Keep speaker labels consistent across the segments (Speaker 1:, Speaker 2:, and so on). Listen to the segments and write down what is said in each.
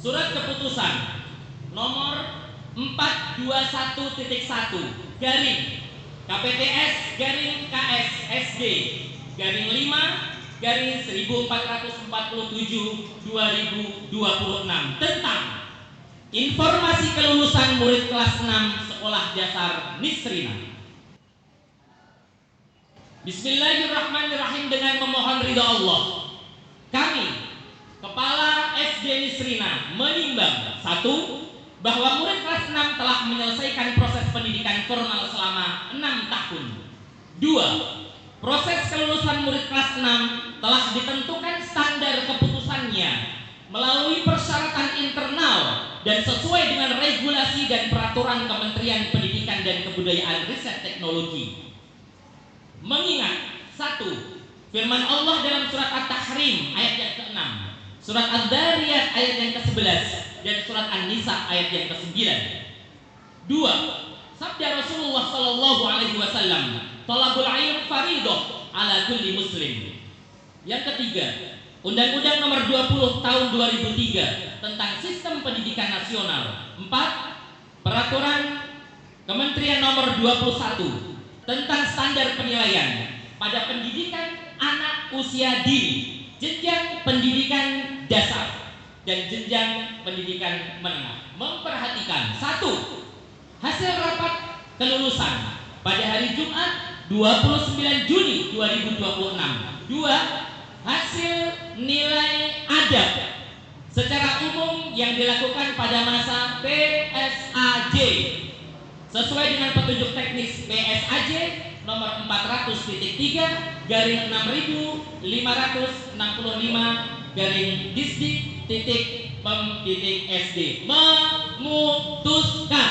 Speaker 1: Surat keputusan nomor 421.1 garing KPTS garing KSSD garing 5 garing 1447 2026 tentang informasi kelulusan murid kelas 6 sekolah dasar Nisrina. Bismillahirrahmanirrahim. Dengan memohon ridha Allah, kami Kepala SD Nisrina menimbang: 1. Bahwa murid kelas 6 telah menyelesaikan proses pendidikan formal selama 6 tahun. 2. Proses kelulusan murid kelas 6 telah ditentukan standar keputusannya melalui persyaratan internal dan sesuai dengan regulasi dan peraturan Kementerian Pendidikan dan Kebudayaan Riset Teknologi. Mengingat: 1. Firman Allah dalam surat At-Tahrim ayat yang ke-6, surat Ad-Dariyat ayat yang ke-11, dan surat An-Nisa ayat yang ke-9. 2. Sabda Rasulullah sallallahu alaihi wasallam, "Talabul ilm faridah ala kulli muslim." Yang ketiga, Undang-Undang Nomor 20 Tahun 2003 tentang Sistem Pendidikan Nasional. 4. Peraturan Kementerian Nomor 21 tentang standar penilaian pada pendidikan anak usia dini, jenjang pendidikan dasar dan jenjang pendidikan menengah. Memperhatikan: 1. Hasil rapat kelulusan pada hari Jumat 29 Juni 2026. 2. Hasil nilai adab secara umum yang dilakukan pada masa PSAJ sesuai dengan petunjuk teknis PSAJ nomor 400.3 garing 6565 garing Disdik.Pem.SD memutuskan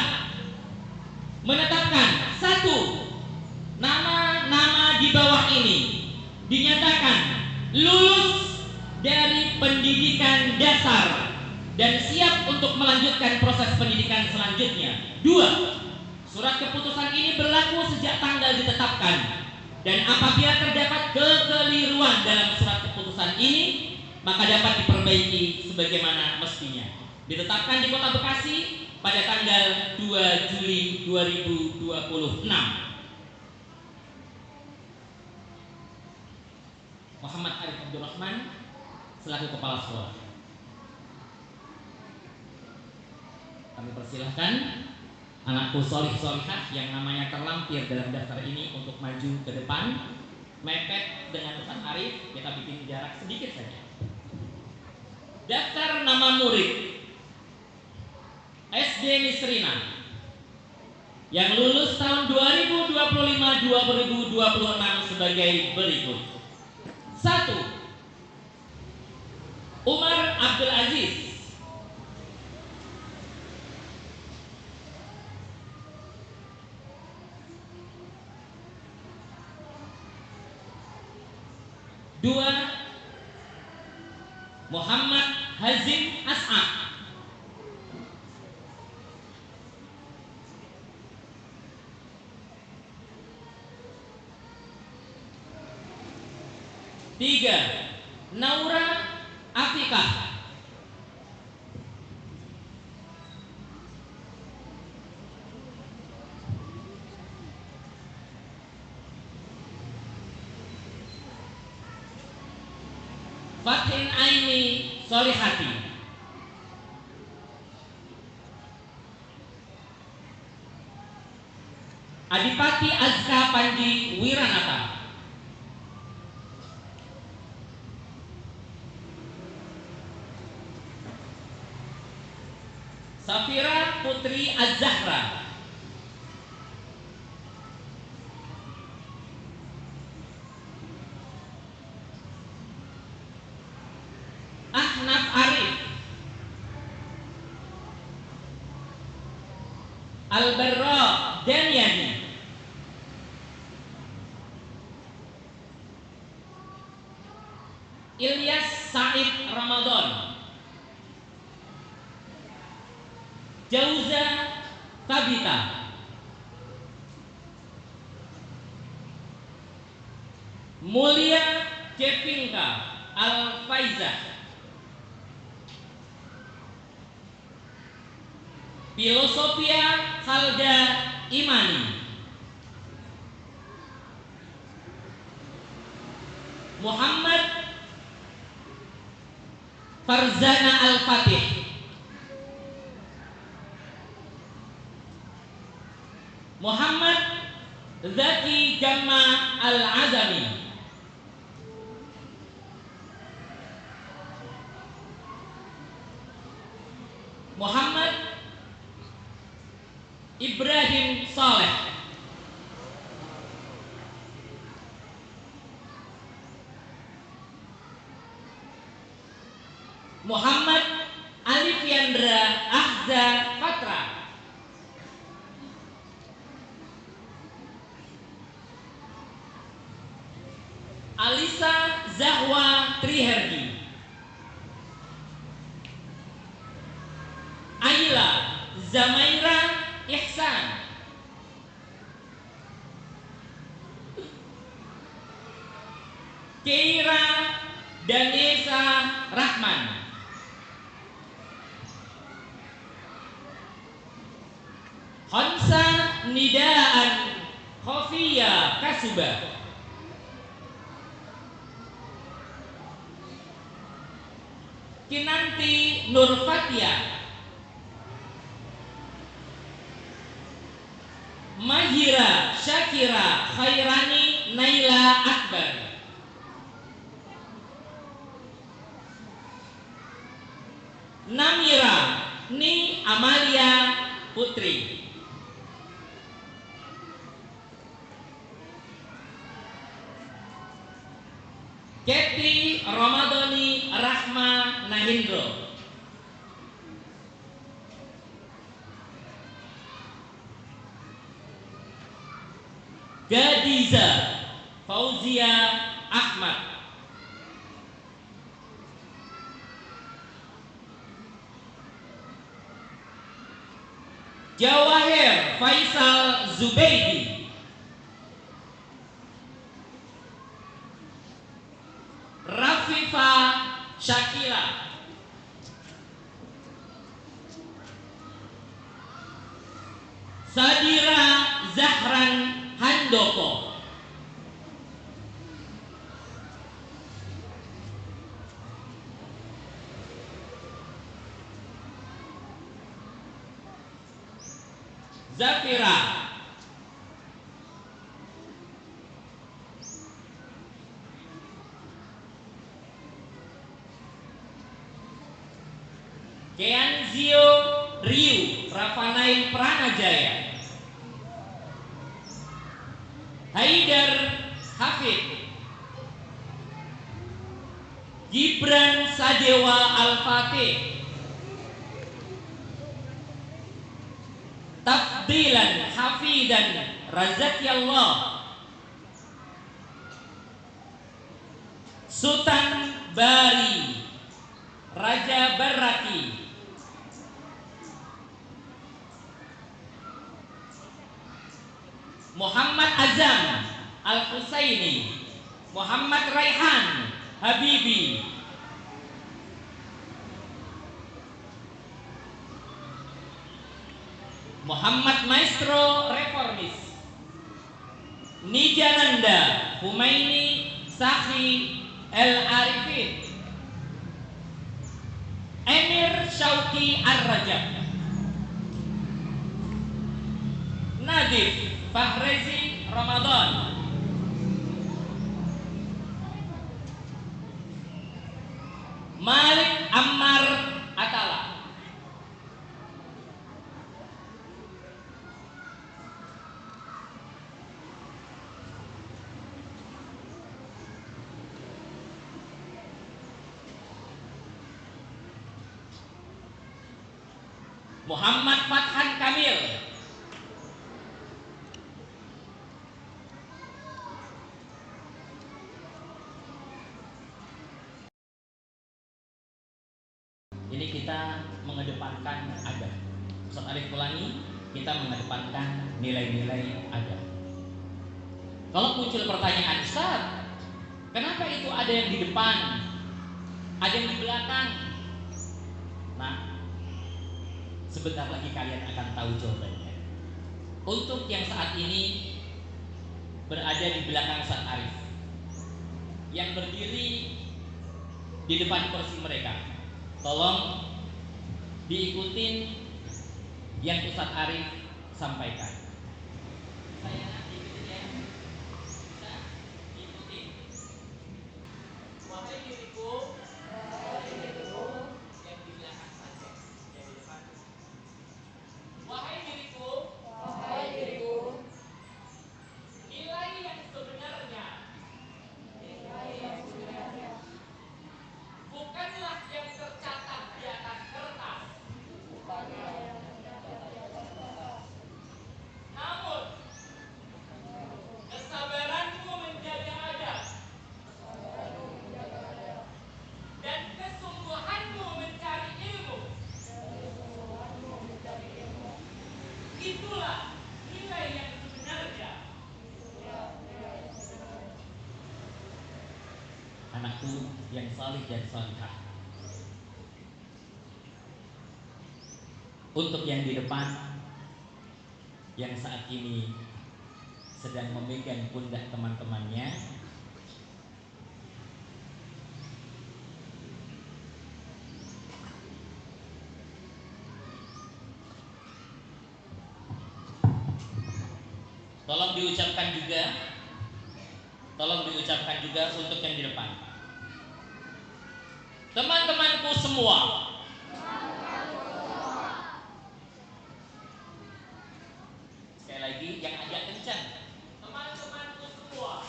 Speaker 1: menetapkan: 1. Nama-nama di bawah ini dinyatakan lulus dari pendidikan dasar dan siap untuk melanjutkan proses pendidikan selanjutnya. 2. Surat keputusan ini berlaku sejak tanggal ditetapkan, dan apabila terdapat kekeliruan dalam surat keputusan ini, maka dapat diperbaiki sebagaimana mestinya. Ditetapkan di Kota Bekasi pada tanggal 2 Juli 2026. Muhammad Arif Abdurrahman selaku Kepala Sekolah. Kami persilahkan anakku solih-solihah yang namanya terlampir dalam daftar ini untuk maju ke depan, mepet dengan Ustaz Arif. Kita bikin jarak sedikit saja. Daftar nama murid SD Nisrina yang lulus tahun 2025-2026 sebagai berikut. 1. Umar Abdul Aziz. 2. Muhammad Hazim As'ad. 3. Naura Afikah. 4. Fatin Aini Solihati. 5. Adipati Azka Panji Wiranata. 6. Safira Putri Az-Zahra. 7. Ahnaf Arif. Al-Barra Daniani. 8. Ilyas Said Ramadan. Jauza Tabita. 9. Mulia Jepinka Al-Faizah. Filosofia Khalda Imani, Muhammad Farzana Al-Fatih, Muhammad Zaki Jamma Al-Azami, Muhammad Ibrahim Saleh, Muhammad Alifiandra Ahza Patra, Alisa Zahwa Triherdi, Aila Zamaira Ihsan, Keira Danesa Rahman, Hansa Nidaan Khofia Kasuba, Kinanti Nurfatia, Mahira Syakira Khairani Naila Akbar, Namira Ni Amalia Putri, Keti Ramadhani Rahma Nahindro, Gadiza Fauzia Ahmad, Jawahir Faisal Zubaidi, Rafifa Shakila, Sadira Zahran Handoko, Zafira, Keanzio Ryu Rafanail Pranajaya, Haidar Hafid, Gibran Sadewa Al-Fatih, Tafdilan Hafidan Razakiyallah, Sultan Bari Raja Baraki, Muhammad Azam Al-Husaini, Muhammad Raihan Habibi, Muhammad Maestro Reformis, Nijananda Humaini Sakhi El Arifin, Emir Syauki Ar-Rajab, Nadif Fahrezi Ramadan, Malik Ammar Atala, Muhammad Fathan Kamil, ini kita mengedepankan adab. Ustaz Arif ulangi, kita mengedepankan nilai-nilai adab. Kalau muncul pertanyaan, Ustaz, kenapa itu ada yang di depan, ada yang di belakang? Nah, Sebentar lagi kalian akan tahu jawabannya. Untuk yang saat ini berada di belakang Ustaz Arif, yang berdiri di depan kursi mereka, tolong diikutin yang Ustaz Arif sampaikan. Saya ikutin ya. Bisa ikutin. Wahai diriku, yang di belakang saja, yang di depan. Wahai diriku, nilai yang sebenarnya bukanlah yang tercatat di atas kertas, namun kesabaranmu menjaga adab dan kesungguhanmu mencari ilmu. Itulah nilai yang sebenarnya. Anakku yang salih dan salihah, untuk yang di depan, yang saat ini sedang memegang pundak teman-temannya, tolong diucapkan juga untuk yang di depan. Teman-temanku semua, sekali lagi yang agak kencang. Teman-temanku semua,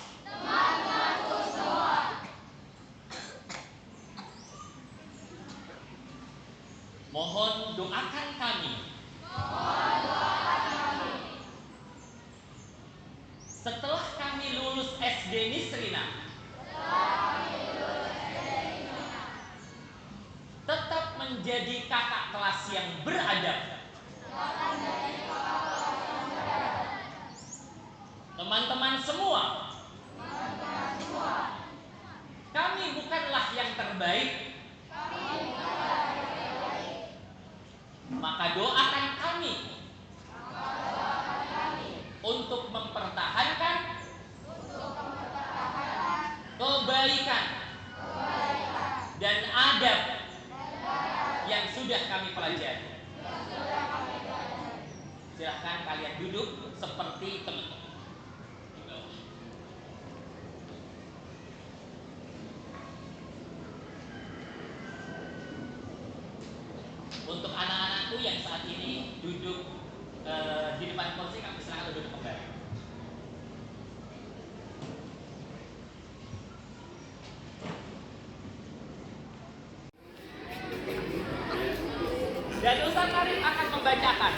Speaker 1: mohon doakan kami setelah kami lulus SD Nisrina, tetap menjadi kakak kelas yang beradab. Teman-teman semua, kami bukanlah yang terbaik, maka doakan kami untuk mempertahankan kebaikan dan adab yang sudah kami pelajari. Silahkan kalian duduk seperti teman-teman. Untuk anak-anakku yang saat ini duduk di depan kursi, kami silakan duduk kembali. Dan Ustaz Arif akan membacakan.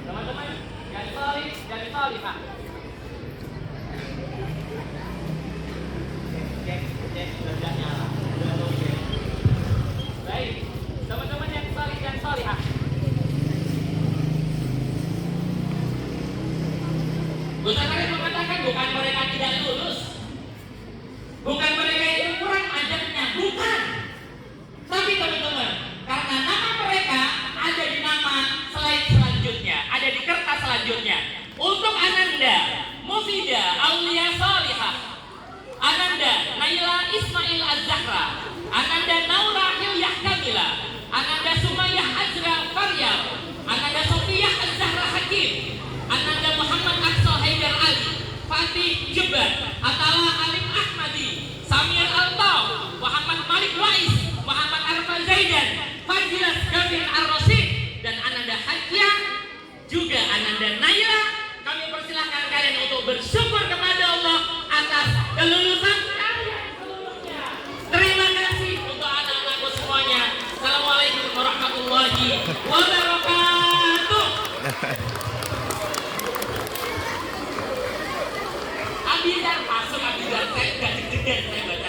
Speaker 1: Teman-teman, yang salih dan salihah. Sudah nyala. Baik, teman-teman yang salih dan salihah. Ustaz Arif mengatakan bukan mereka tidak lulus, bukan mereka itu kurang adabnya, bukan. Tapi teman-teman, karena nama mereka ada di nama slide selanjutnya, ada di kertas selanjutnya. Untuk Ananda Mufidah Aulia Salihah, Ananda Naila Ismail Az-Zahra, Ananda Naura Hilyah Kamila, Ananda Sumayyah Azra Faryal, Ananda Sofiyah Az-Zahra Hakim, Ananda Muhammad Aqsa Haidar Ali, Fatih Jebar, Atala Alim Ahmadi, Samir Al-Taw, Muhammad Malik Wais, Muhammad Arfa Zaidan, Fajilas Gafir Ar-Rasid, dan Ananda Hajjah, juga Ananda Naila. Kami persilahkan kalian untuk bersyukur kepada Allah atas kelulusan kalian seluruhnya. Terima kasih untuk anak-anakku semuanya. Assalamualaikum warahmatullahi wabarakatuh. Abidar masuk, Abidar saya gak deg-degan saya baca.